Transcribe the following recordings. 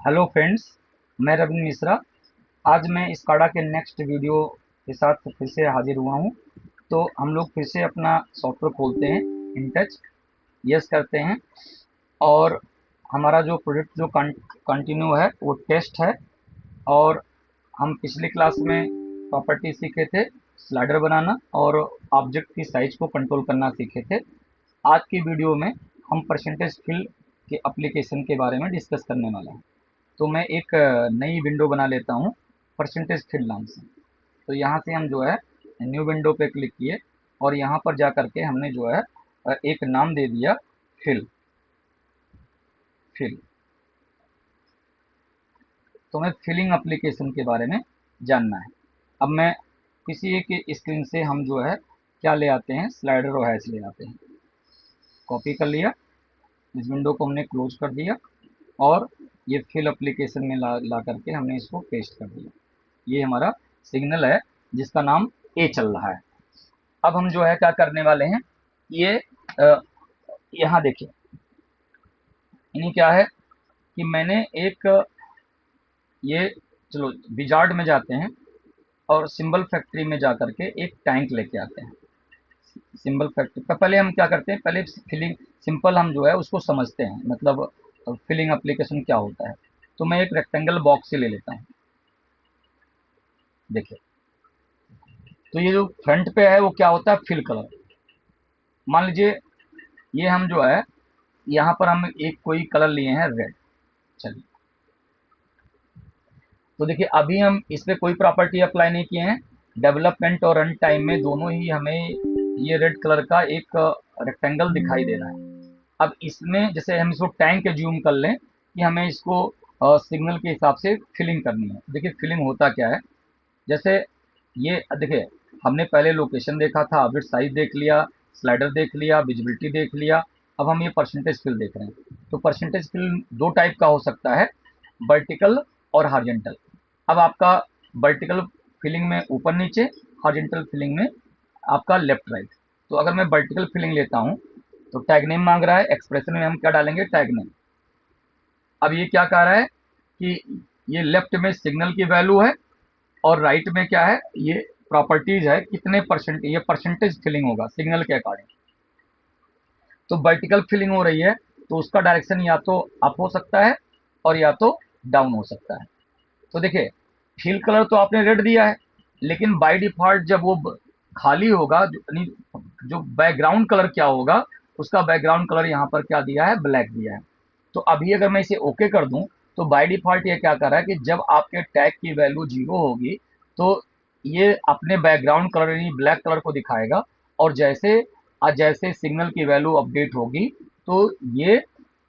Hello friends, मैं रवि मिश्रा। आज मैं स्काडा के नेक्स्ट वीडियो के साथ फिर से हाजिर हुआ हूँ। तो हम लोग फिर से अपना सॉफ्टवेयर खोलते हैं, इनटच, यस करते हैं। और हमारा जो प्रोजेक्ट जो कंटिन्यू है वो टेस्ट है। और हम पिछली क्लास में प्रॉपर्टी सीखे थे, स्लाइडर बनाना और ऑब्जेक्ट की साइज को कंट्रोल करना सीखे थे। आज की वीडियो में हम परसेंटेज फिल के एप्लीकेशन के बारे में डिस्कस करने वाले हैं। तो मैं एक नई विंडो बना लेता हूँ परसेंटेज फिल नाम से। तो यहाँ से हम जो है न्यू विंडो पे क्लिक किए और यहाँ पर जा करके हमने जो है एक नाम दे दिया, फिल। फिल तो हमें फिलिंग एप्लीकेशन के बारे में जानना है। अब मैं किसी एक स्क्रीन से हम जो है क्या ले आते हैं, स्लाइडर और हैच ले आते हैं। कॉपी कर लिया, इस विंडो को हमने क्लोज कर दिया और ये फिल एप्लीकेशन में ला करके हमने इसको पेस्ट कर दिया। ये हमारा सिग्नल है जिसका नाम ए चल रहा है। अब हम जो है क्या करने वाले हैं, ये यहाँ देखिए, यानी क्या है कि मैंने एक ये, चलो विजार्ड में जाते हैं और सिंबल फैक्ट्री में जा करके एक टैंक लेके आते हैं। सिंबल फैक्ट्री का पहले हम क्या करते हैं, पहले फिलिंग सिंपल हम जो है उसको समझते हैं, मतलब फिलिंग एप्लीकेशन क्या होता है। तो मैं एक रेक्टेंगल बॉक्स से ले लेता हूँ। देखिए, तो ये जो फ्रंट पे है वो क्या होता है, फिल कलर। मान लीजिए ये हम जो है यहाँ पर हम एक कोई कलर लिए हैं, रेड। चलिए, तो देखिए अभी हम इस पे कोई प्रॉपर्टी अप्लाई नहीं किए हैं। डेवलपमेंट और रन टाइम में दोनों ही हमें ये रेड कलर का एक रेक्टेंगल दिखाई दे रहा है। अब इसमें जैसे हम इसको टैंक ज्यूम कर लें कि हमें इसको सिग्नल के हिसाब से फिलिंग करनी है। देखिए फिलिंग होता क्या है, जैसे ये देखिए, हमने पहले लोकेशन देखा था, ऑब्जेक्ट साइज देख लिया, स्लाइडर देख लिया, विजिबिलिटी देख लिया। अब हम ये परसेंटेज फिल देख रहे हैं। तो परसेंटेज फिल दो टाइप का हो सकता है, वर्टिकल और हॉरिजॉन्टल। अब आपका वर्टिकल फिलिंग में ऊपर नीचे, हॉरिजॉन्टल फिलिंग में आपका लेफ्ट राइट। तो अगर मैं वर्टिकल फिलिंग लेता हूँ तो टैग नेम मांग रहा है, एक्सप्रेशन में हम क्या डालेंगे, टैग नेम। अब ये क्या कह रहा है कि ये लेफ्ट में सिग्नल की वैल्यू है और राइट में क्या है, ये प्रॉपर्टीज है, कितने परसेंट, ये परसेंटेज फिलिंग होगा सिग्नल के अकॉर्डिंग। तो वर्टिकल फिलिंग हो रही है तो उसका डायरेक्शन या तो अप हो सकता है और या तो डाउन हो सकता है। तो देखिए, फिल कलर तो आपने रेड दिया है, लेकिन बाय डिफॉल्ट जब वो खाली होगा, जो बैकग्राउंड कलर क्या होगा, उसका बैकग्राउंड कलर यहाँ पर क्या दिया है, ब्लैक दिया है। तो अभी अगर मैं इसे ओके कर दूं तो बाय डिफॉल्ट ये क्या कर रहा है कि जब आपके टैग की वैल्यू 0 होगी तो ये अपने बैकग्राउंड कलर यानी ब्लैक कलर को दिखाएगा। और जैसे जैसे सिग्नल की वैल्यू अपडेट होगी तो ये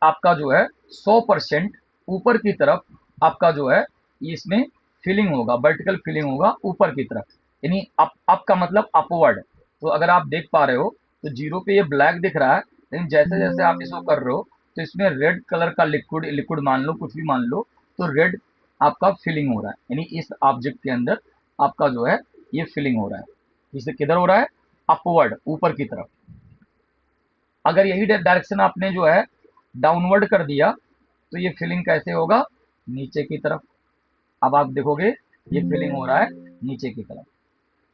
आपका जो है 100% ऊपर की तरफ आपका जो है इसमें फिलिंग होगा, वर्टिकल फिलिंग होगा ऊपर की तरफ, यानी अप का मतलब अपवर्ड। तो अगर आप देख पा रहे हो तो 0 पे ये ब्लैक दिख रहा है, लेकिन जैसे जैसे आप इसको कर रहे हो तो इसमें रेड कलर का लिक्विड लिक्विड मान लो, कुछ भी मान लो, तो रेड आपका फिलिंग हो रहा है, यानी इस ऑब्जेक्ट के अंदर आपका जो है ये फिलिंग हो रहा है। इसे किधर हो रहा है, अपवर्ड, ऊपर की तरफ। अगर यही डायरेक्शन आपने जो है डाउनवर्ड कर दिया तो ये फिलिंग कैसे होगा, नीचे की तरफ। अब आप देखोगे ये फिलिंग हो रहा है नीचे की तरफ।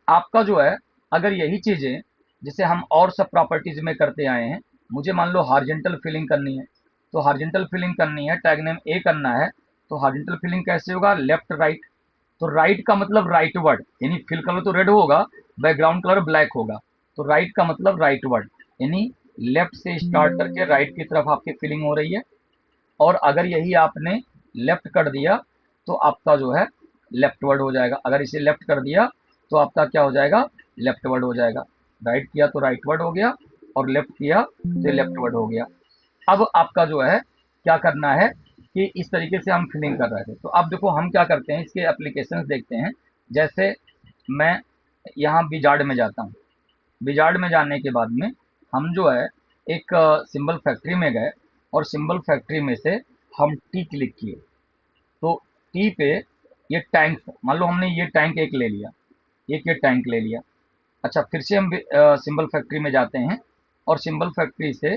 आपका जो है अगर यही चीजें जैसे हम और सब प्रॉपर्टीज में करते आए हैं, मुझे मान लो हॉरिजॉन्टल फिलिंग करनी है, तो हॉरिजॉन्टल फिलिंग करनी है, टैग नेम ए करना है, तो हॉरिजॉन्टल फिलिंग कैसे होगा, लेफ्ट राइट। तो राइट का मतलब राइट वर्ड, यानी फिल कलर तो रेड होगा, बैकग्राउंड कलर ब्लैक होगा। तो राइट का मतलब राइट वर्ड, यानी लेफ्ट से स्टार्ट करके राइट की तरफ आपकी फिलिंग हो रही है। और अगर यही आपने लेफ्ट कर दिया तो आपका जो है लेफ्ट वर्ड हो जाएगा। अगर इसे लेफ्ट कर दिया तो आपका क्या हो जाएगा, लेफ्ट वर्ड हो जाएगा। राइट किया तो राइट वर्ड हो गया और लेफ्ट किया तो लेफ्ट वर्ड हो गया। अब आपका जो है क्या करना है कि इस तरीके से हम फिलिंग कर रहे थे। तो अब देखो हम क्या करते हैं, इसके एप्लीकेशंस देखते हैं। जैसे मैं यहाँ विजार्ड में जाता हूँ, विजार्ड में जाने के बाद में हम जो है एक सिंबल फैक्ट्री में गए और सिंबल फैक्ट्री में से हम टी क्लिक किए। तो टी पे ये टैंक, मान लो हमने ये टैंक एक ले लिया, एक ये टैंक ले लिया। अच्छा, फिर से हम सिंबल फैक्ट्री में जाते हैं और सिंबल फैक्ट्री से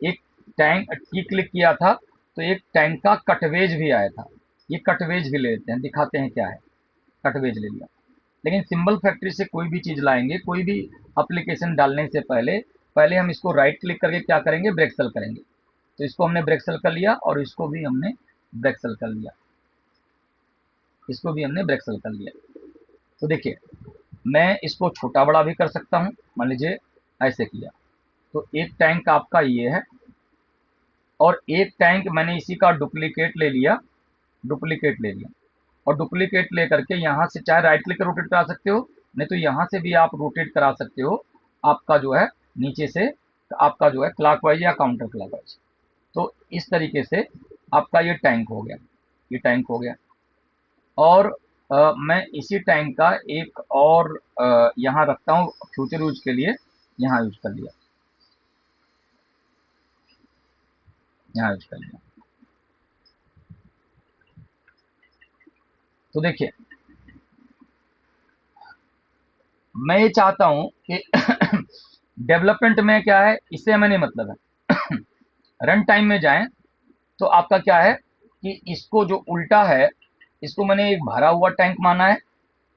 एक टैंक टी क्लिक किया था तो एक टैंक का कटवेज भी आया था। ये कटवेज भी ले लेते हैं, दिखाते हैं क्या है। कटवेज ले लिया। लेकिन सिंबल फैक्ट्री से कोई भी चीज़ लाएंगे, कोई भी एप्लीकेशन डालने से पहले पहले हम इसको राइट क्लिक करके क्या करेंगे, ब्रेक सेल करेंगे। तो इसको हमने ब्रेक सेल कर लिया और इसको भी हमने ब्रेक सेल कर लिया, इसको भी हमने ब्रेक सेल कर लिया। तो देखिए, मैं इसको छोटा बड़ा भी कर सकता हूँ। मान लीजिए ऐसे किया, तो एक टैंक आपका ये है और एक टैंक मैंने इसी का डुप्लीकेट ले लिया, डुप्लीकेट ले लिया। और डुप्लीकेट लेकर के यहाँ से चाहे राइट क्लिक रोटेट करा सकते हो, नहीं तो यहाँ से भी आप रोटेट करा सकते हो, आपका जो है नीचे से आपका जो है क्लॉकवाइज या काउंटर क्लॉकवाइज। तो इस तरीके से आपका ये टैंक हो गया, ये टैंक हो गया। और मैं इसी टैंक का एक और यहाँ रखता हूँ फ्यूचर यूज के लिए, यहाँ यूज कर लिया, यहाँ यूज कर लिया। तो देखिए, मैं ये चाहता हूं कि डेवलपमेंट में क्या है, इससे हमें नहीं मतलब है। रन टाइम में जाएं तो आपका क्या है कि इसको जो उल्टा है, इसको मैंने एक भरा हुआ टैंक माना है,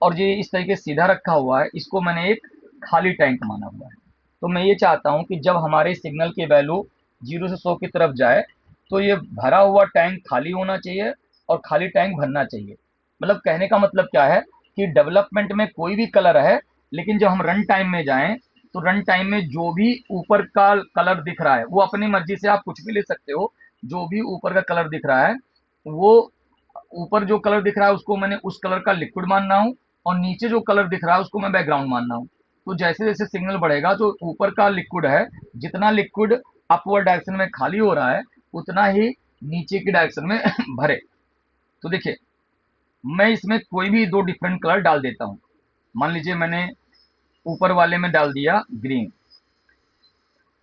और ये इस तरीके से सीधा रखा हुआ है, इसको मैंने एक खाली टैंक माना हुआ है। तो मैं ये चाहता हूं कि जब हमारे सिग्नल की वैल्यू 0 से 100 की तरफ जाए, तो ये भरा हुआ टैंक खाली होना चाहिए और खाली टैंक भरना चाहिए। मतलब कहने का मतलब क्या है कि डेवलपमेंट में कोई भी कलर है, लेकिन जब हम रन टाइम में जाएं तो रन टाइम में जो भी ऊपर का कलर दिख रहा है, वो अपनी मर्जी से आप कुछ भी ले सकते हो। जो भी ऊपर का कलर दिख रहा है, वो ऊपर जो कलर दिख रहा है उसको मैंने उस कलर का लिक्विड मानना हूँ, और नीचे जो कलर दिख रहा है उसको मैं बैकग्राउंड मानना हूँ। तो जैसे जैसे सिग्नल बढ़ेगा, तो ऊपर का लिक्विड है, जितना लिक्विड अपवर्ड डायरेक्शन में खाली हो रहा है, उतना ही नीचे की डायरेक्शन में भरे। तो देखिए, मैं इसमें कोई भी दो डिफरेंट कलर डाल देता हूँ। मान लीजिए मैंने ऊपर वाले में डाल दिया ग्रीन,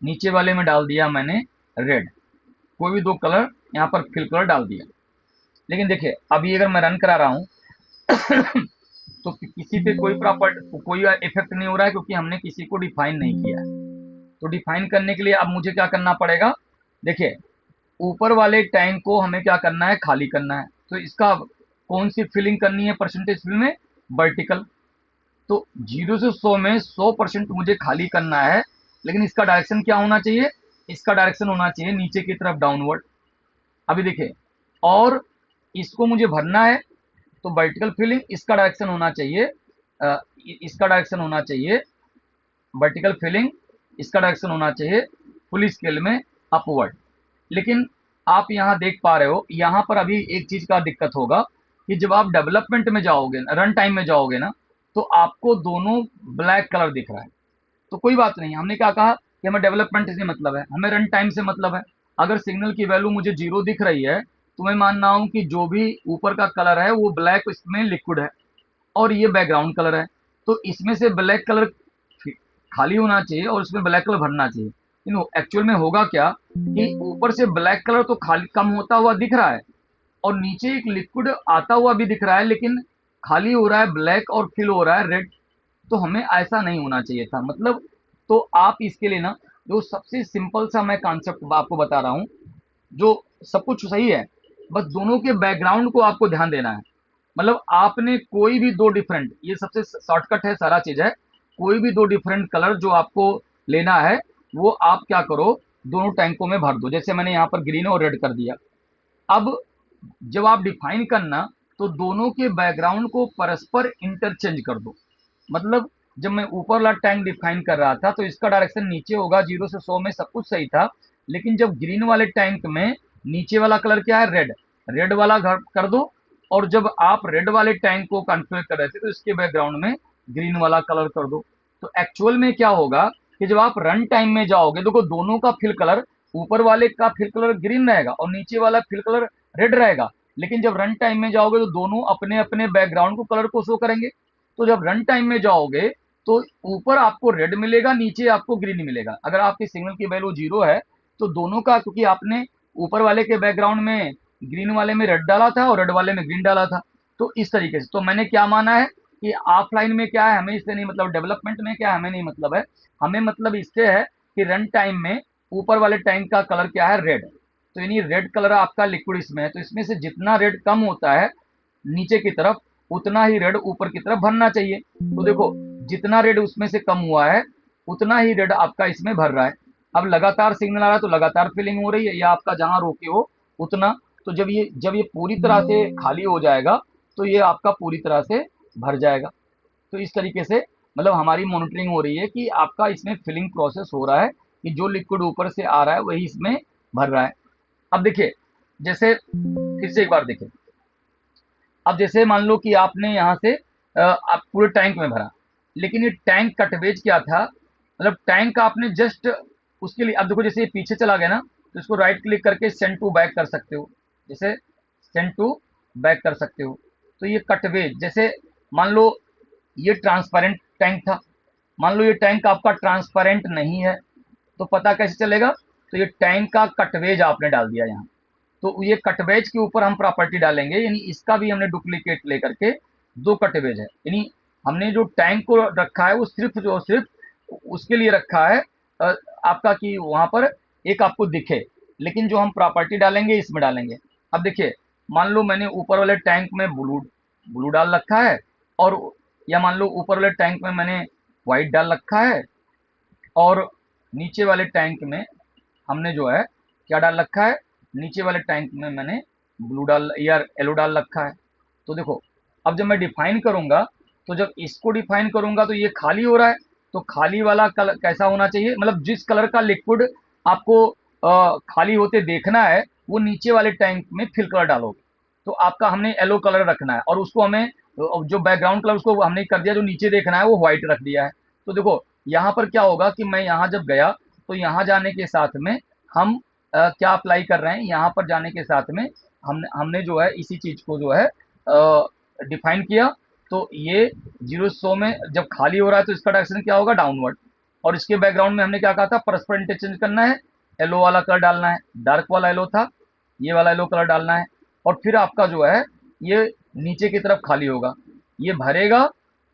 नीचे वाले में डाल दिया मैंने रेड। कोई भी दो कलर यहाँ पर फिल कलर डाल दिया। लेकिन देखिए, अभी अगर मैं रन करा रहा हूँ तो किसी पे कोई कोई इफेक्ट नहीं हो रहा है, क्योंकि हमने किसी को डिफाइन नहीं किया है। तो डिफाइन करने के लिए अब मुझे क्या करना पड़ेगा, देखिए, ऊपर वाले टैंक को हमें क्या करना है, खाली करना है। तो इसका कौन सी फिलिंग करनी है, परसेंटेज फिल में, वर्टिकल। तो 0 से 100 में 100% मुझे खाली करना है, लेकिन इसका डायरेक्शन क्या होना चाहिए, इसका डायरेक्शन होना चाहिए नीचे की तरफ, डाउनवर्ड। अभी देखिए, और इसको मुझे भरना है, तो वर्टिकल फिलिंग, इसका डायरेक्शन होना चाहिए, इसका डायरेक्शन होना चाहिए वर्टिकल फिलिंग, इसका डायरेक्शन होना चाहिए फुल स्केल में अपवर्ड। लेकिन आप यहाँ देख पा रहे हो, यहाँ पर अभी एक चीज का दिक्कत होगा कि जब आप डेवलपमेंट में जाओगे, रन टाइम में जाओगे ना, तो आपको दोनों ब्लैक कलर दिख रहा है। तो कोई बात नहीं, हमने क्या कहा कि हमें डेवलपमेंट से मतलब है, हमें रन टाइम से मतलब है। अगर सिग्नल की वैल्यू मुझे 0 दिख रही है, तो मैं मान रहा हूं कि जो भी ऊपर का कलर है वो ब्लैक इसमें लिक्विड है, और ये बैकग्राउंड कलर है। तो इसमें से ब्लैक कलर खाली होना चाहिए और इसमें ब्लैक कलर भरना चाहिए। लेकिन एक्चुअल में होगा क्या कि ऊपर से ब्लैक कलर तो खाली कम होता हुआ दिख रहा है, और नीचे एक लिक्विड आता हुआ भी दिख रहा है, लेकिन खाली हो रहा है ब्लैक और फिल हो रहा है रेड। तो हमें ऐसा नहीं होना चाहिए था, मतलब। तो आप इसके लिए ना, जो सबसे सिंपल सा मैं कॉन्सेप्ट आपको बता रहा हूँ, जो सब कुछ सही है, बस दोनों के बैकग्राउंड को आपको ध्यान देना है। मतलब आपने कोई भी दो डिफरेंट, ये सबसे शॉर्टकट है, सारा चीज है। कोई भी दो डिफरेंट कलर जो आपको लेना है, वो आप क्या करो, दोनों टैंकों में भर दो। जैसे मैंने यहाँ पर ग्रीन और रेड कर दिया। अब जब आप डिफाइन करना, तो दोनों के बैकग्राउंड को परस्पर इंटरचेंज कर दो। मतलब जब मैं ऊपर वाला टैंक डिफाइन कर रहा था, तो इसका डायरेक्शन नीचे होगा, 0 से 100 में सब कुछ सही था। लेकिन जब ग्रीन वाले टैंक में नीचे वाला कलर क्या है, रेड, रेड वाला घर कर दो। और जब आप रेड वाले टैंक को कॉन्फ़िगर कर रहे थे, तो इसके बैकग्राउंड में ग्रीन वाला कलर कर दो। तो एक्चुअल में क्या होगा कि जब आप रन टाइम में जाओगे, देखो दोनों का फिल कलर, ऊपर वाले का फिल कलर ग्रीन रहेगा और नीचे वाला फिल कलर रेड रहेगा। लेकिन जब रन टाइम में जाओगे, तो दोनों अपने अपने बैकग्राउंड को कलर को शो करेंगे। तो जब रन टाइम में जाओगे, तो ऊपर आपको रेड मिलेगा, नीचे आपको ग्रीन मिलेगा। अगर आपके सिग्नल की वैल्यू 0 है, तो दोनों का, क्योंकि आपने ऊपर वाले के बैकग्राउंड में ग्रीन वाले में रेड डाला था और रेड वाले में ग्रीन डाला था। तो इस तरीके से तो मैंने क्या माना है कि ऑफलाइन में क्या है हमें इससे नहीं मतलब, डेवलपमेंट में क्या है हमें नहीं मतलब है। हमें मतलब इससे है कि रन टाइम में ऊपर वाले टैंक का कलर क्या है, रेड। तो यानी रेड कलर आपका लिक्विड इसमें है, तो इसमें से जितना रेड कम होता है नीचे की तरफ, उतना ही रेड ऊपर की तरफ भरना चाहिए। तो देखो जितना रेड उसमें से कम हुआ है उतना ही रेड आपका इसमें भर रहा है। अब लगातार सिग्नल आ रहा है तो लगातार फिलिंग हो रही है, या आपका जहां रोके हो उतना। तो जब ये पूरी तरह से खाली हो जाएगा तो ये आपका पूरी तरह से भर जाएगा। तो इस तरीके से मतलब हमारी मॉनिटरिंग हो रही है कि आपका इसमें फिलिंग प्रोसेस हो रहा है, कि जो लिक्विड ऊपर से आ रहा है वही इसमें भर रहा है। अब देखिए, जैसे फिर से एक बार देखिए, अब जैसे मान लो कि आपने यहाँ से आप पूरे टैंक में भरा, लेकिन ये टैंक कटवेज क्या था, मतलब टैंक आपने जस्ट उसके लिए, अब देखो जैसे ये पीछे चला गया ना, तो इसको राइट क्लिक करके सेंड टू बैक कर सकते हो, जैसे सेंड टू बैक कर सकते हो। तो ये कटवेज, जैसे मान लो ये ट्रांसपेरेंट टैंक था, मान लो ये टैंक आपका ट्रांसपेरेंट नहीं है, तो पता कैसे चलेगा? तो ये टैंक का कटवेज आपने डाल दिया यहाँ, तो ये कटवेज के ऊपर हम प्रॉपर्टी डालेंगे, यानी इसका भी हमने डुप्लीकेट लेकर के दो कटवेज है, यानी हमने जो टैंक को रखा है वो सिर्फ उसके लिए रखा है आपका कि वहां पर एक आपको दिखे, लेकिन जो हम प्रॉपर्टी डालेंगे इसमें डालेंगे। अब देखिए, मान लो मैंने ऊपर वाले टैंक में ब्लू ब्लू डाल रखा है, और या मान लो ऊपर वाले टैंक में मैंने व्हाइट डाल रखा है, और नीचे वाले टैंक में हमने जो है क्या डाल रखा है, नीचे वाले टैंक में मैंने ब्लू डाल या येलो डाल रखा है। तो देखो, अब जब मैं डिफाइन करूंगा, तो जब इसको डिफाइन करूंगा तो ये खाली हो रहा है, तो खाली वाला कलर कैसा होना चाहिए, मतलब जिस कलर का लिक्विड आपको खाली होते देखना है वो नीचे वाले टैंक में फिल कलर डालोगे। तो आपका हमने येलो कलर रखना है, और उसको हमें जो बैकग्राउंड कलर उसको हमने कर दिया, जो नीचे देखना है वो व्हाइट रख दिया है। तो देखो यहाँ पर क्या होगा कि मैं यहाँ जब गया तो यहाँ जाने के साथ में हम क्या अप्लाई कर रहे हैं, यहाँ पर जाने के साथ में हमने हमने जो है इसी चीज को जो है डिफाइन किया। तो ये 0 100 में जब खाली हो रहा है तो इसका डायरेक्शन क्या होगा, डाउनवर्ड। और इसके बैकग्राउंड में हमने क्या कहा था, परस्पर इंटरचेंज करना है, येलो वाला कलर डालना है, डार्क वाला येलो था, ये वाला येलो कलर डालना है। और फिर आपका जो है ये नीचे की तरफ खाली होगा, ये भरेगा,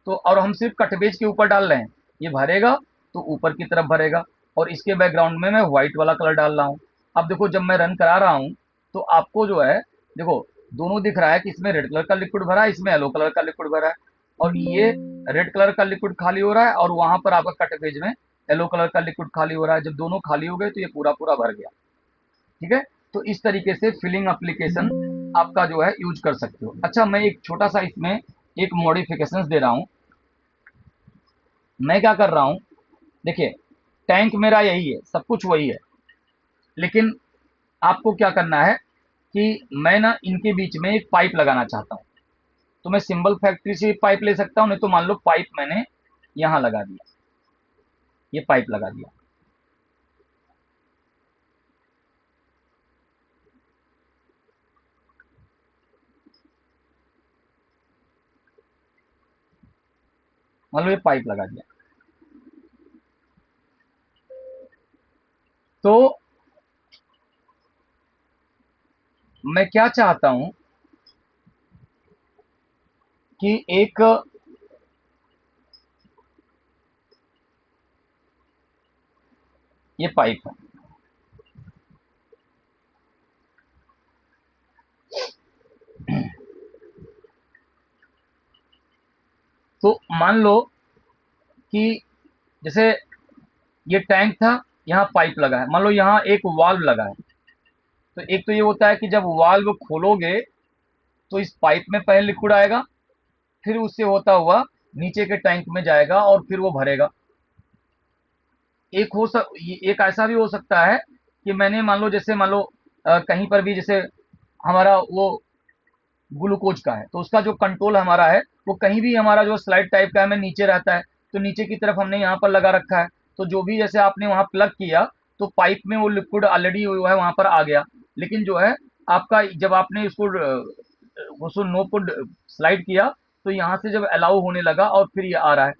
तो और हम सिर्फ कटबेज के ऊपर डाल रहे हैं, ये भरेगा तो ऊपर की तरफ भरेगा, और इसके बैकग्राउंड में मैं व्हाइट वाला कलर डाल रहा हूँ। अब देखो जब मैं रन करा रहा हूँ तो आपको जो है देखो दोनों दिख रहा है कि इसमें रेड कलर का लिक्विड भरा है, इसमें येलो कलर का लिक्विड भरा है, और ये रेड कलर का लिक्विड खाली हो रहा है और वहां पर आपका कट पेज में येलो कलर का लिक्विड खाली हो रहा है। जब दोनों खाली हो गए तो ये पूरा पूरा भर गया। ठीक है, तो इस तरीके से फिलिंग एप्लीकेशन आपका जो है यूज कर सकते हो। अच्छा, मैं एक छोटा सा इसमें एक मॉडिफिकेशन दे रहा हूँ। मैं क्या कर रहा हूँ, देखिए टैंक मेरा यही है, सब कुछ वही है, लेकिन आपको क्या करना है कि मैं ना इनके बीच में एक पाइप लगाना चाहता हूँ। तो मैं सिंबल फैक्ट्री से पाइप ले सकता हूँ, नहीं तो मान लो पाइप मैंने यहाँ लगा दिया, ये पाइप लगा दिया। मान लो ये पाइप लगा दिया, तो मैं क्या चाहता हूं कि एक ये पाइप है, तो मान लो कि जैसे ये टैंक था, यहाँ पाइप लगा है, मान लो यहाँ एक वाल्व लगा है। तो एक तो ये होता है कि जब वाल्व खोलोगे तो इस पाइप में पहले लिक्विड आएगा, फिर उससे होता हुआ नीचे के टैंक में जाएगा और फिर वो भरेगा। एक ऐसा भी हो सकता है कि मैंने मान लो जैसे मान लो कहीं पर भी जैसे हमारा वो ग्लूकोज का है, तो उसका जो कंट्रोल हमारा है वो कहीं भी हमारा जो स्लाइड टाइप का है में नीचे रहता है, तो नीचे की तरफ हमने यहाँ पर लगा रखा है। तो जो भी जैसे आपने वहां प्लग किया तो पाइप में वो लिक्विड ऑलरेडी जो है वहां पर आ गया, लेकिन जो है आपका जब आपने इसको उसको नोब को स्लाइड किया तो यहाँ से जब अलाउ होने लगा और फिर ये आ रहा है।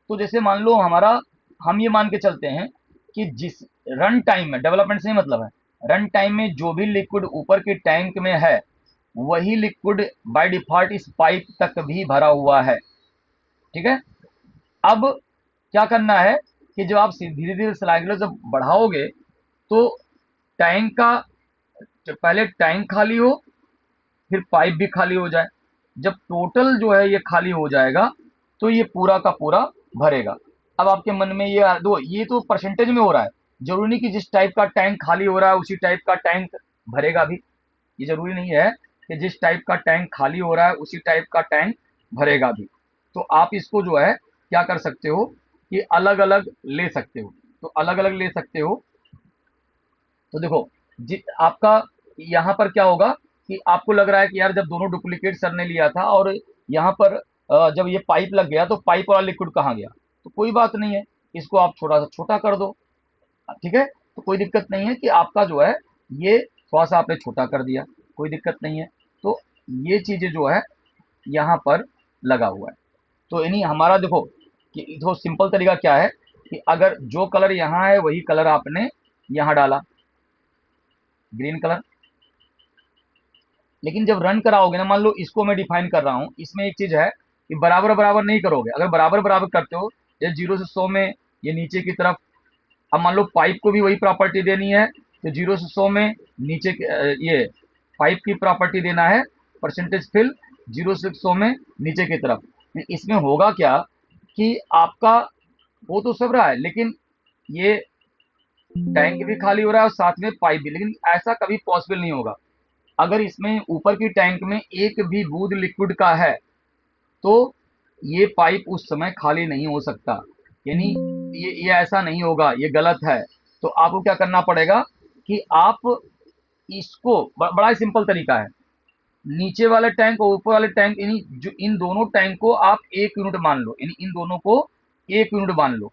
तो जैसे मान लो हमारा, हम ये मान के चलते हैं कि जिस रन टाइम में, डेवलपमेंट से ही मतलब है, रन टाइम में जो भी लिक्विड ऊपर के टैंक में है वही लिक्विड बाय डिफॉल्ट इस पाइप तक भी भरा हुआ है। ठीक है, अब क्या करना है कि जब आप धीरे धीरे स्लाइडर जब बढ़ाओगे तो टैंक का पहले टैंक खाली हो, फिर पाइप भी खाली हो जाए। जब टोटल जो है ये खाली हो जाएगा तो ये पूरा का पूरा भरेगा। अब आपके मन में ये दो, ये तो परसेंटेज में हो रहा है, जरूरी नहीं कि जिस टाइप का टैंक खाली हो रहा है उसी टाइप का टैंक भरेगा भी। ये जरूरी नहीं है कि जिस टाइप का टैंक खाली हो रहा है उसी टाइप का टैंक भरेगा भी। तो आप इसको जो है क्या कर सकते हो कि अलग अलग ले सकते हो। तो अलग अलग ले सकते हो। तो देखो, आपका यहाँ पर क्या होगा कि आपको लग रहा है कि यार जब दोनों डुप्लीकेट सर ने लिया था और यहाँ पर जब ये पाइप लग गया तो पाइप वाला लिक्विड कहाँ गया। तो कोई बात नहीं है, इसको आप थोड़ा सा छोटा कर दो। ठीक है, तो कोई दिक्कत नहीं है कि आपका जो है ये थोड़ा सा आपने छोटा कर दिया, कोई दिक्कत नहीं है। तो ये चीजें जो है यहाँ पर लगा हुआ है। तो यानी हमारा देखो कि तो सिंपल तरीका क्या है कि अगर जो कलर यहाँ है वही कलर आपने यहाँ डाला, ग्रीन कलर। लेकिन जब रन कराओगे ना, मान लो इसको मैं डिफाइन कर रहा हूँ, इसमें एक चीज है कि बराबर बराबर नहीं करोगे। अगर बराबर बराबर करते हो, ये 0 से 100 में ये नीचे की तरफ, अब मान लो पाइप को भी वही प्रॉपर्टी देनी है तो 0 से 100 में नीचे ये पाइप की प्रॉपर्टी देना है, परसेंटेज फिल 0 से 100 में नीचे की तरफ। इसमें होगा क्या कि आपका हो तो सब रहा है, लेकिन ये टैंक भी खाली हो रहा है और साथ में पाइप भी, लेकिन ऐसा कभी पॉसिबल नहीं होगा। अगर इसमें ऊपर की टैंक में एक भी बूंद लिक्विड का है तो ये पाइप उस समय खाली नहीं हो सकता। यानी ये ऐसा नहीं होगा, ये गलत है। तो आपको क्या करना पड़ेगा कि आप इसको बड़ा ही सिंपल तरीका है, नीचे वाले टैंक और ऊपर वाले टैंक, यानी जो इन दोनों टैंक को आप 1 यूनिट मान लो, यानी इन दोनों को 1 यूनिट मान लो।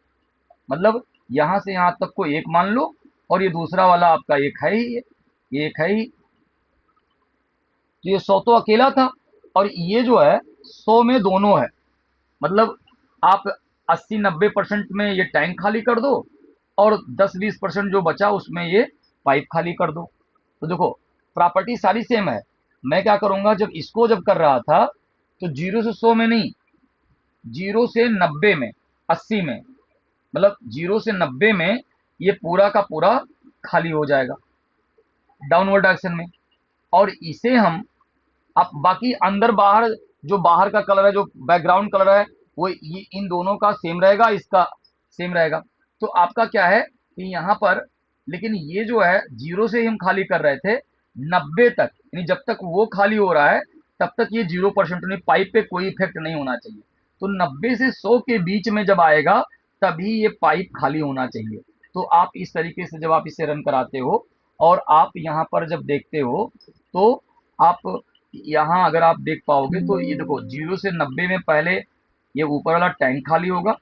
मतलब यहां से यहां तक को 1 मान लो और ये दूसरा वाला आपका 1 है ही, ये 1 है ही। तो ये 100 तो अकेला था और ये जो है 100 में दोनों है। मतलब आप 80-90% में ये टैंक खाली कर दो और 10-20% जो बचा उसमें ये पाइप खाली कर दो। तो देखो प्रॉपर्टी सारी सेम है। मैं क्या करूंगा, जब इसको जब कर रहा था तो 0 से 100 में नहीं, 0 से 90 में, 80 में, मतलब 0 से 90 में ये पूरा का पूरा खाली हो जाएगा डाउनवर्ड डायरेक्शन में। और इसे हम, अब बाकी अंदर बाहर, जो बाहर का कलर है, जो बैकग्राउंड कलर है, वो ये इन दोनों का सेम रहेगा, इसका सेम रहेगा। तो आपका क्या है कि यहाँ पर, लेकिन ये जो है 0 से ही हम खाली कर रहे थे 90 तक, यानी जब तक वो खाली हो रहा है तब तक ये 0% नहीं, पाइप पे कोई इफेक्ट नहीं होना चाहिए। तो 90 से 100 के बीच में जब आएगा तभी ये पाइप खाली होना चाहिए। तो आप इस तरीके से जब आप इसे रन कराते हो और आप यहाँ पर जब देखते हो तो आप यहाँ अगर आप देख पाओगे तो ये देखो 0 से 90 में पहले ये ऊपर वाला टैंक खाली होगा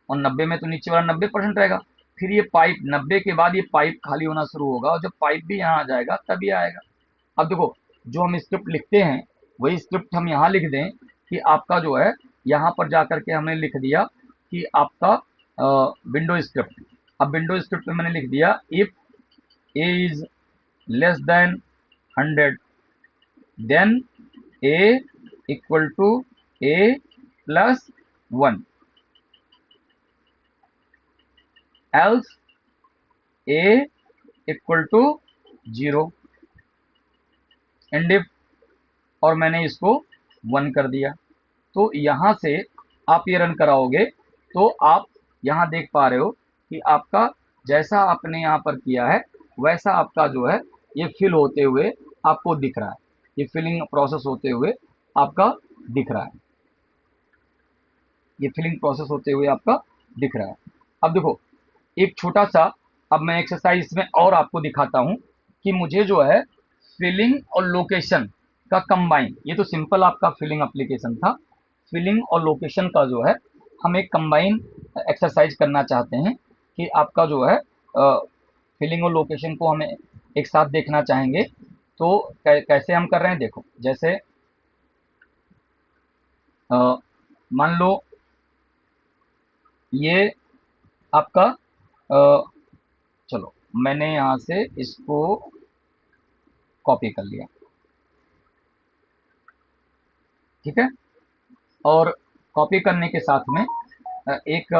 और 90 में तो नीचे वाला 90% रहेगा। फिर ये पाइप 90 के बाद ये पाइप खाली होना शुरू होगा और जब पाइप भी यहाँ आ जाएगा तब ये आएगा। अब देखो, जो हम स्क्रिप्ट लिखते हैं वही स्क्रिप्ट हम यहाँ लिख दें कि आपका जो है यहाँ पर जा करके हमने लिख दिया कि आपका विंडो स्क्रिप्ट। अब विंडो स्क्रिप्ट में मैंने लिख दिया if a is less than 100 then a equal to a plus 1, else a equal to 0, and if, और मैंने इसको 1 कर दिया। तो यहाँ से आप ये रन कराओगे तो आप यहाँ देख पा रहे हो कि आपका जैसा आपने यहाँ पर किया है वैसा आपका जो है ये फिल होते हुए आपको दिख रहा है, ये फिलिंग प्रोसेस होते हुए आपका दिख रहा है, ये फिलिंग प्रोसेस होते हुए आपका दिख रहा है। अब देखो एक छोटा सा, अब मैं एक्सरसाइज इसमें और आपको दिखाता हूं कि मुझे जो है फिलिंग और लोकेशन का कंबाइन, ये तो सिंपल आपका फिलिंग एप्लीकेशन था, फिलिंग और लोकेशन का जो है हम एक कंबाइन एक्सरसाइज करना चाहते हैं कि आपका जो है फिलिंग और लोकेशन को हमें एक साथ देखना चाहेंगे। तो कैसे हम कर रहे हैं देखो, जैसे अ, मान लो ये आपका चलो मैंने यहाँ से इसको कॉपी कर लिया, ठीक है। और कॉपी करने के साथ में एक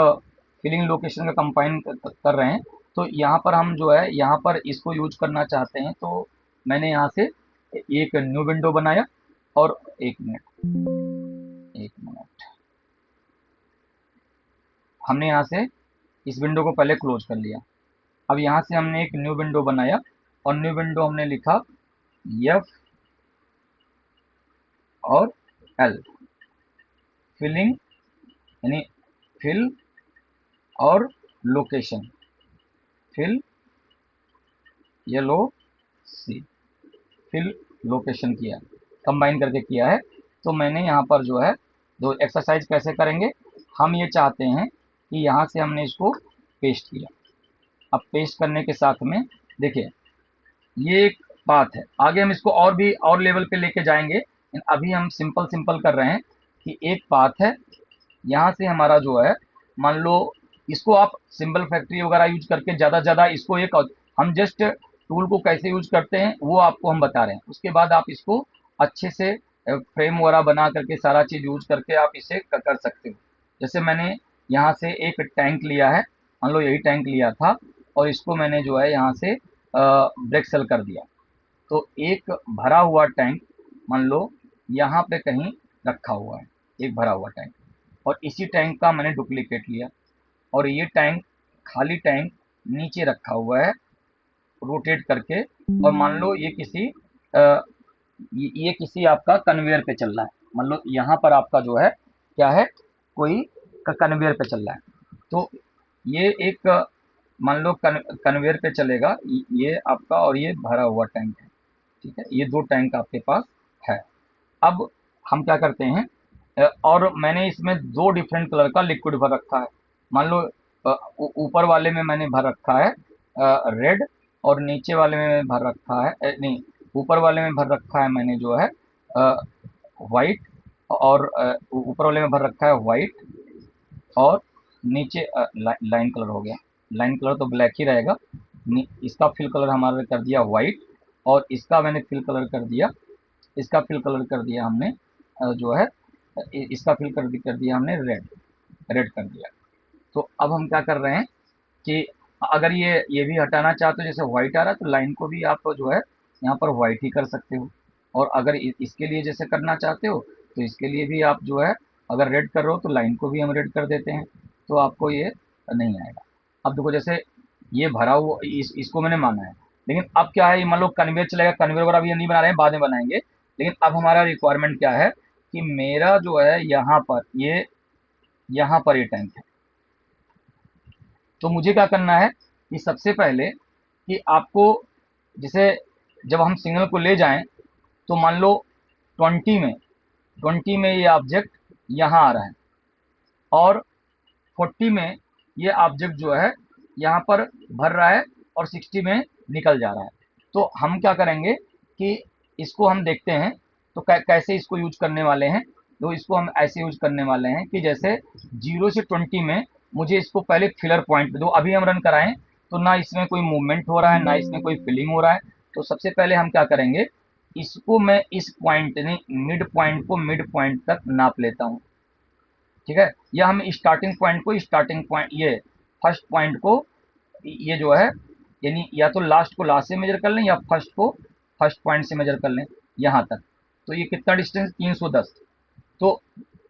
फिलिंग लोकेशन का कंपाइन कर रहे हैं। तो यहाँ पर हम जो है यहाँ पर इसको यूज करना चाहते हैं, तो मैंने यहाँ से एक न्यू विंडो बनाया और एक मिनट हमने यहाँ से इस विंडो को पहले क्लोज कर लिया। अब यहाँ से हमने एक न्यू विंडो बनाया और न्यू विंडो हमने लिखा F और L, फिलिंग यानी फिल और लोकेशन, फिल सी, फिल लोकेशन किया, कंबाइन करके किया है। तो मैंने यहाँ पर जो है दो एक्सरसाइज कैसे करेंगे, हम ये चाहते हैं कि यहाँ से हमने इसको पेस्ट किया। अब पेस्ट करने के साथ में देखिए ये एक बात है, आगे हम इसको और भी और लेवल पे लेके जाएंगे, लेकिन अभी हम सिंपल कर रहे हैं कि एक बात है यहाँ से हमारा जो है, मान लो इसको आप सिंबल फैक्ट्री वगैरह यूज करके ज़्यादा से ज़्यादा इसको एक, हम जस्ट टूल को कैसे यूज करते हैं वो आपको हम बता रहे हैं। उसके बाद आप इसको अच्छे से फ्रेम वगैरह बना करके सारा चीज़ यूज करके आप इसे कर सकते हो। जैसे मैंने यहाँ से एक टैंक लिया है, मान लो यही टैंक लिया था और इसको मैंने जो है यहाँ से ब्रेक सेल कर दिया। तो एक भरा हुआ टैंक मान लो यहाँ पे कहीं रखा हुआ है, एक भरा हुआ टैंक, और इसी टैंक का मैंने डुप्लीकेट लिया और ये टैंक खाली टैंक नीचे रखा हुआ है रोटेट करके, और मान लो ये किसी ये किसी आपका कन्वेयर पे चल रहा है। मान लो यहाँ पर आपका जो है क्या है, कोई कन्वेयर पे चल रहा है। तो ये एक मान लो कन्वेयर पे चलेगा ये आपका, और ये भरा हुआ टैंक है, ठीक है, ये दो टैंक आपके पास है। अब हम क्या करते हैं, और मैंने इसमें दो डिफरेंट कलर का लिक्विड भर रखा है। मान लो ऊपर वाले में मैंने भर रखा है रेड, और नीचे वाले में भर रखा है नहीं, ऊपर वाले में भर रखा है मैंने जो है वाइट, और ऊपर वाले में भर रखा है वाइट, और नीचे लाइन कलर हो गया, लाइन कलर तो ब्लैक ही रहेगा। इसका फिल कलर हमारे कर दिया वाइट, और इसका मैंने फिल कलर कर दिया, इसका फिल कलर कर दिया हमने जो है इसका फिल कर दिया हमने रेड कर दिया। तो अब हम क्या कर रहे हैं कि अगर ये भी हटाना चाहते हो, जैसे व्हाइट आ रहा है तो लाइन को भी आप जो है यहाँ पर व्हाइट ही कर सकते हो, और अगर इसके लिए जैसे करना चाहते हो तो इसके लिए भी आप जो है अगर रेड कर रहे हो तो लाइन को भी हम रेड कर देते हैं, तो आपको ये नहीं आएगा। अब देखो जैसे ये भरा हुआ इसको मैंने माना है, लेकिन अब क्या है, मान लो कन्वेयर चलेगा, कन्वेयर वगैरह अभी नहीं बना रहे हैं, बाद में बनाएंगे। लेकिन अब हमारा रिक्वायरमेंट क्या है कि मेरा जो है यहाँ पर ये टैंक है। तो मुझे क्या करना है कि सबसे पहले कि आपको जैसे जब हम सिग्नल को ले जाएं तो मान लो 20 में ये ऑब्जेक्ट यहाँ आ रहा है, और 40 में ये ऑब्जेक्ट जो है यहाँ पर भर रहा है, और 60 में निकल जा रहा है। तो हम क्या करेंगे कि इसको हम देखते हैं तो कैसे इसको यूज करने वाले हैं। तो इसको हम ऐसे यूज करने वाले हैं कि जैसे 0 से 20 में मुझे इसको पहले फिलर पॉइंट पे दो, अभी हम रन कराएं तो ना इसमें कोई मूवमेंट हो रहा है ना इसमें कोई फिलिंग हो रहा है। तो सबसे पहले हम क्या करेंगे, इसको मैं इस पॉइंट यानी मिड पॉइंट तक नाप लेता हूँ, ठीक है। या हम स्टार्टिंग पॉइंट ये फर्स्ट पॉइंट को ये जो है यानी या तो लास्ट को लास्ट से मेजर कर लें या फर्स्ट को फर्स्ट पॉइंट से मेजर कर लें यहाँ तक। तो ये कितना डिस्टेंस 310, तो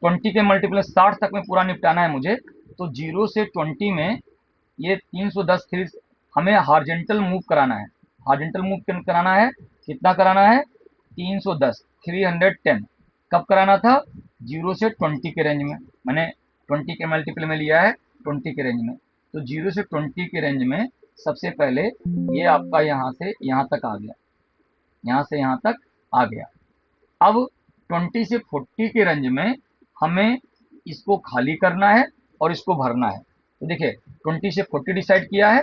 20 के मल्टीप्ल 60 तक में पूरा निपटाना है मुझे। तो 0 से 20 में ये 310 फिर हमें हॉरिजॉन्टल मूव कराना है। हॉरिजॉन्टल मूव कराना है, कितना कराना है 310 310। कब कराना था 0 से 20 के रेंज में, मैंने 20 के मल्टीपल में लिया है 20 के रेंज में। तो 0 से 20 के रेंज में सबसे पहले ये आपका यहाँ से यहाँ तक आ गया, यहाँ से यहाँ तक आ गया। अब 20 से 40 के रेंज में हमें इसको खाली करना है और इसको भरना है। तो देखिए 20 से 40 डिसाइड किया है,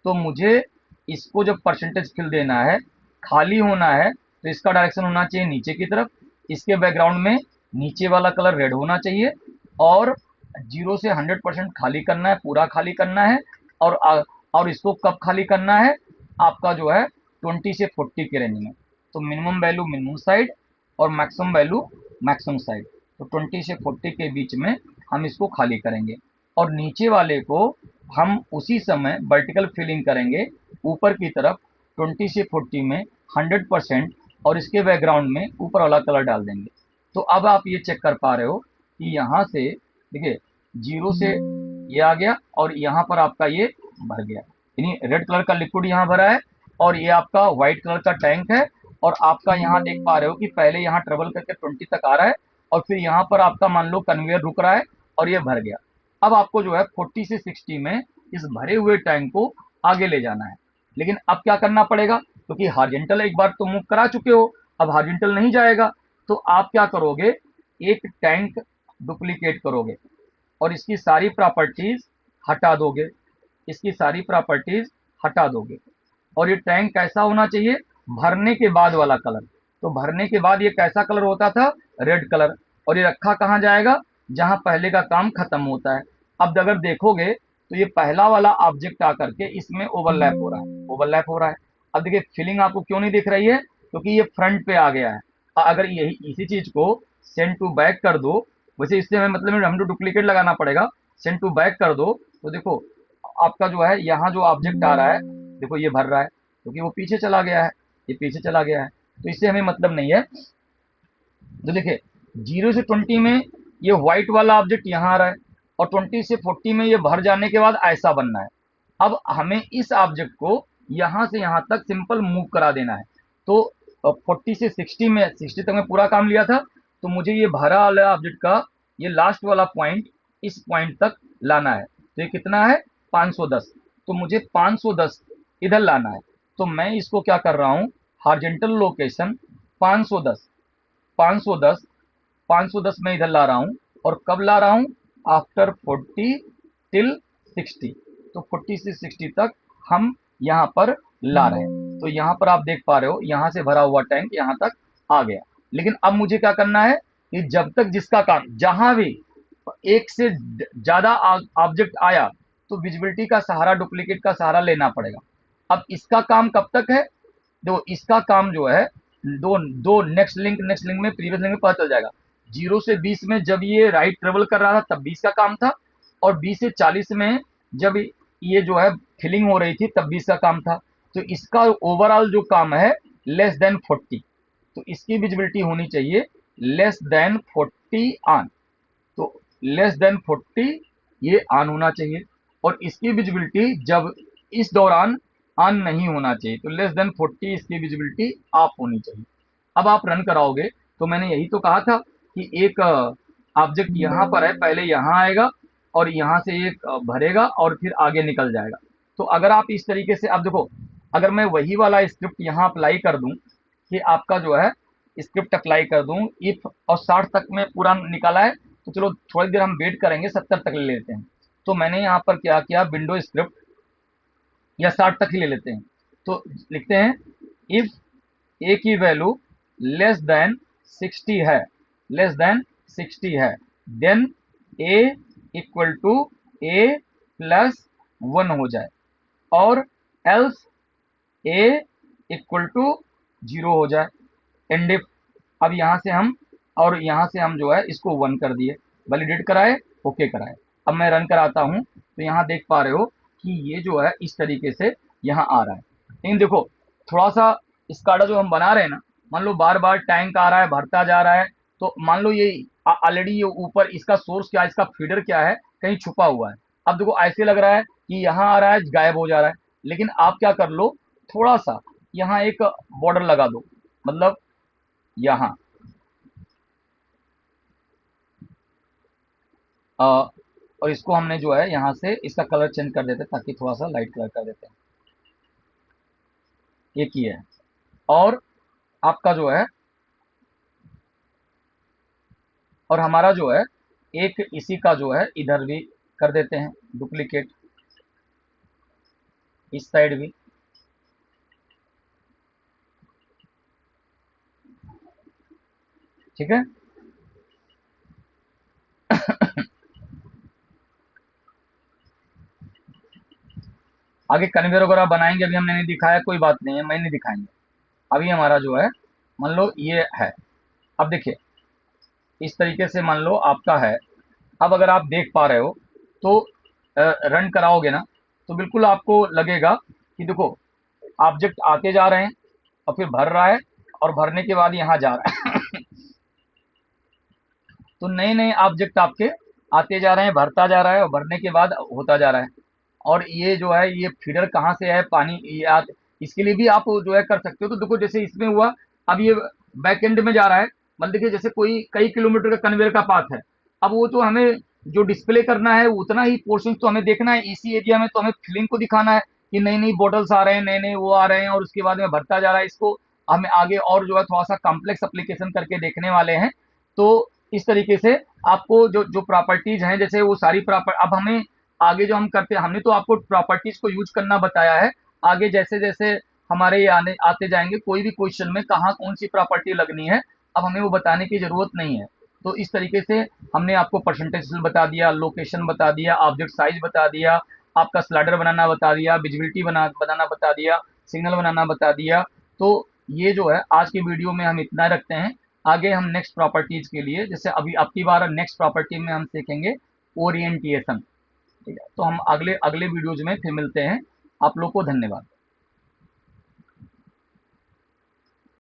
तो मुझे इसको जब परसेंटेज फिल देना है, खाली होना है, तो इसका डायरेक्शन होना चाहिए नीचे की तरफ, इसके बैकग्राउंड में नीचे वाला कलर रेड होना चाहिए, और 0 से 100% खाली करना है, पूरा खाली करना है। और इसको कब खाली करना है, आपका जो है 20 से 40 के रेंज में। तो मिनिमम वैल्यू मिनिमम साइड और मैक्सिमम वैल्यू मैक्सिमम साइड, तो 20 से 40 के बीच में हम इसको खाली करेंगे, और नीचे वाले को हम उसी समय वर्टिकल फिलिंग करेंगे ऊपर की तरफ 20 से 40 में 100%, और इसके बैकग्राउंड में ऊपर वाला कलर डाल देंगे। तो अब आप ये चेक कर पा रहे हो कि यहाँ से देखिए 0 से ये आ गया और यहाँ पर आपका ये भर गया, यानी रेड कलर का लिक्विड यहाँ भरा है और ये आपका व्हाइट कलर का टैंक है। और आपका यहाँ देख पा रहे हो कि पहले यहाँ ट्रेवल करके 20 तक आ रहा है और फिर यहाँ पर आपका मान लो कन्वेयर रुक रहा है और ये भर गया। अब आपको जो है 40 से 60 में इस भरे हुए टैंक को आगे ले जाना है। लेकिन अब क्या करना पड़ेगा, क्योंकि हॉरिजॉन्टल एक बार तो मूव करा चुके हो, अब हॉरिजॉन्टल नहीं जाएगा, तो आप क्या करोगे, एक टैंक डुप्लीकेट करोगे और इसकी सारी प्रॉपर्टीज हटा दोगे, इसकी सारी प्रॉपर्टीज हटा दोगे। और ये टैंक कैसा होना चाहिए, भरने के बाद वाला कलर। तो भरने के बाद ये कैसा कलर होता था, रेड कलर। और ये रखा कहाँ जाएगा, जहां पहले का काम खत्म होता है। अब अगर देखोगे तो ये पहला वाला ऑब्जेक्ट आकर के इसमें ओवरलैप हो रहा है, ओवरलैप हो रहा है। अब देखिए फिलिंग आपको क्यों नहीं दिख रही है, क्योंकि ये फ्रंट पे आ गया है। अगर यही इसी चीज को सेंड टू बैक कर दो, वैसे इससे हमें मतलब हम तो डुप्लीकेट लगाना पड़ेगा, सेंड टू बैक कर दो तो देखो आपका जो है यहाँ जो ऑब्जेक्ट आ रहा है, देखो ये भर रहा है क्योंकि वो पीछे चला गया है, ये पीछे चला गया है, तो इससे हमें मतलब नहीं है। तो देखिए 0 से 20 में ये व्हाइट वाला ऑब्जेक्ट यहाँ आ रहा है और 20 से 40 में ये भर जाने के बाद ऐसा बनना है। अब हमें इस ऑब्जेक्ट को यहाँ से यहाँ तक सिंपल मूव करा देना है। तो 40 से 60 में 60 तक मैं पूरा काम लिया था, तो मुझे ये भरा वाला ऑब्जेक्ट का ये लास्ट वाला पॉइंट इस पॉइंट तक लाना है। तो ये कितना है 510, तो मुझे 510 इधर लाना है। तो मैं इसको क्या कर रहा हूँ, हॉरिजॉन्टल लोकेशन 510 510 510 में इधर ला रहा हूं। और कब ला रहा हूं, आफ्टर 40 टिल 60। तो 40 से 60 तक हम यहां पर ला रहे हैं। तो यहां पर आप देख पा रहे हो यहां से भरा हुआ टैंक यहां तक आ गया। लेकिन अब मुझे क्या करना है कि जब तक जिसका काम जहां भी एक से ज्यादा ऑब्जेक्ट आया तो विजिबिलिटी का सहारा, डुप्लीकेट का सहारा लेना पड़ेगा। अब इसका काम कब तक है, देखो इसका काम जो है दो दो नेक्स्ट लिंक में प्रीवियस लिंक में पता चल जाएगा। 0 से 20 में जब ये राइट ट्रेवल कर रहा था तब 20 का काम था, और 20 से 40 में जब ये जो है फिलिंग हो रही थी तब 20 का काम था। तो इसका ओवरऑल जो काम है लेस देन 40, तो इसकी विजिबिलिटी होनी चाहिए लेस देन 40 ऑन। तो लेस देन 40 ये ऑन होना चाहिए, और इसकी विजिबिलिटी जब इस दौरान ऑन नहीं होना चाहिए, तो लेस देन 40 इसकी विजिबिलिटी ऑफ होनी चाहिए। अब आप रन कराओगे तो मैंने यही तो कहा था कि एक ऑब्जेक्ट यहाँ पर है, पहले यहाँ आएगा और यहाँ से एक भरेगा और फिर आगे निकल जाएगा। तो अगर आप इस तरीके से, अब देखो अगर मैं वही वाला स्क्रिप्ट यहाँ अप्लाई कर दूं कि आपका जो है स्क्रिप्ट अप्लाई कर दूं इफ और 60 तक में पूरा निकाला है, तो चलो थोड़ी देर हम वेट करेंगे 70 तक ले लेते हैं। तो मैंने यहाँ पर क्या किया, विंडो स्क्रिप्ट या 60 तक ही ले लेते हैं। तो लिखते हैं इफ ए की वैल्यू लेस देन 60 है, लेस देन 60 है, then a equal to a plus 1 हो जाए, और एल्स ए इक्वल टू 0 हो जाए। एंड इफ, अब यहाँ से हम और यहाँ से हम जो है इसको 1 कर दिए, वैलिडेट कराए, ओके कराए। अब मैं रन कराता हूँ तो यहाँ देख पा रहे हो कि ये जो है इस तरीके से यहाँ आ रहा है। लेकिन देखो थोड़ा सा स्काडा जो हम बना रहे हैं ना, मान लो बार बार टैंक आ रहा है भरता जा रहा है, तो मान लो ये ऑलरेडी ये ऊपर इसका सोर्स क्या है, इसका फीडर क्या है, कहीं छुपा हुआ है। अब देखो ऐसे लग रहा है कि यहाँ आ रहा है गायब हो जा रहा है, लेकिन आप क्या कर लो, थोड़ा सा यहाँ एक बॉर्डर लगा दो, मतलब यहाँ और इसको हमने जो है यहाँ से इसका कलर चेंज कर देते हैं ताकि थोड़ा सा लाइट कलर कर देते हैं, ये किया है। और आपका जो है, और हमारा जो है एक इसी का जो है इधर भी कर देते हैं डुप्लीकेट, इस साइड भी। ठीक है आगे कन्वेयर वगैरह बनाएंगे, अभी हमने नहीं दिखाया, कोई बात नहीं है, मैं नहीं दिखाएंगे। अभी हमारा जो है मान लो ये है, अब देखिए इस तरीके से मान लो आपका है। अब अगर आप देख पा रहे हो तो रन कराओगे ना, तो बिल्कुल आपको लगेगा कि देखो ऑब्जेक्ट आते जा रहे हैं और फिर भर रहा है, और भरने के बाद यहाँ जा रहा है। तो नए नए ऑब्जेक्ट आपके आते जा रहे हैं, भरता जा रहा है और भरने के बाद होता जा रहा है। और ये जो है ये फीडर कहाँ से है पानी, इसके लिए भी आप जो है कर सकते हो। तो देखो जैसे इसमें हुआ, अब ये बैक एंड में जा रहा है, मतलब देखिए जैसे कोई कई किलोमीटर का कन्वेयर का पाथ है, अब वो तो हमें जो डिस्प्ले करना है उतना ही पोर्शन तो हमें देखना है, इसी एरिया में तो हमें फिलिंग को दिखाना है कि नई नई बॉटल्स आ रहे हैं, नए नए वो आ रहे हैं, और उसके बाद में भरता जा रहा है। इसको हमें आगे और जो है थोड़ा सा कॉम्प्लेक्स एप्लीकेशन करके देखने वाले हैं। तो इस तरीके से आपको जो जो प्रॉपर्टीज हैं, जैसे वो सारी प्रॉपर, अब हमें आगे जो हम करते हैं, हमने तो आपको प्रॉपर्टीज को यूज करना बताया है। आगे जैसे जैसे हमारे ये आने आते जाएंगे, कोई भी क्वेश्चन में कहाँ कौन सी प्रॉपर्टी लगनी है, अब हमें वो बताने की जरूरत नहीं है। तो इस तरीके से हमने आपको परसेंटेज बता दिया, लोकेशन बता दिया, ऑब्जेक्ट साइज बता दिया, आपका स्लाइडर बनाना बता दिया, विजिबिलिटी बनाना बता दिया, सिग्नल बनाना बता दिया। तो ये जो है आज के वीडियो में हम इतना रखते हैं। आगे हम नेक्स्ट प्रॉपर्टीज के लिए, जैसे अभी अब की बार नेक्स्ट प्रॉपर्टी में हम सीखेंगे ओरिएंटेशन। ठीक है, तो हम अगले अगले वीडियोज में फिर मिलते हैं। आप लोग को धन्यवाद।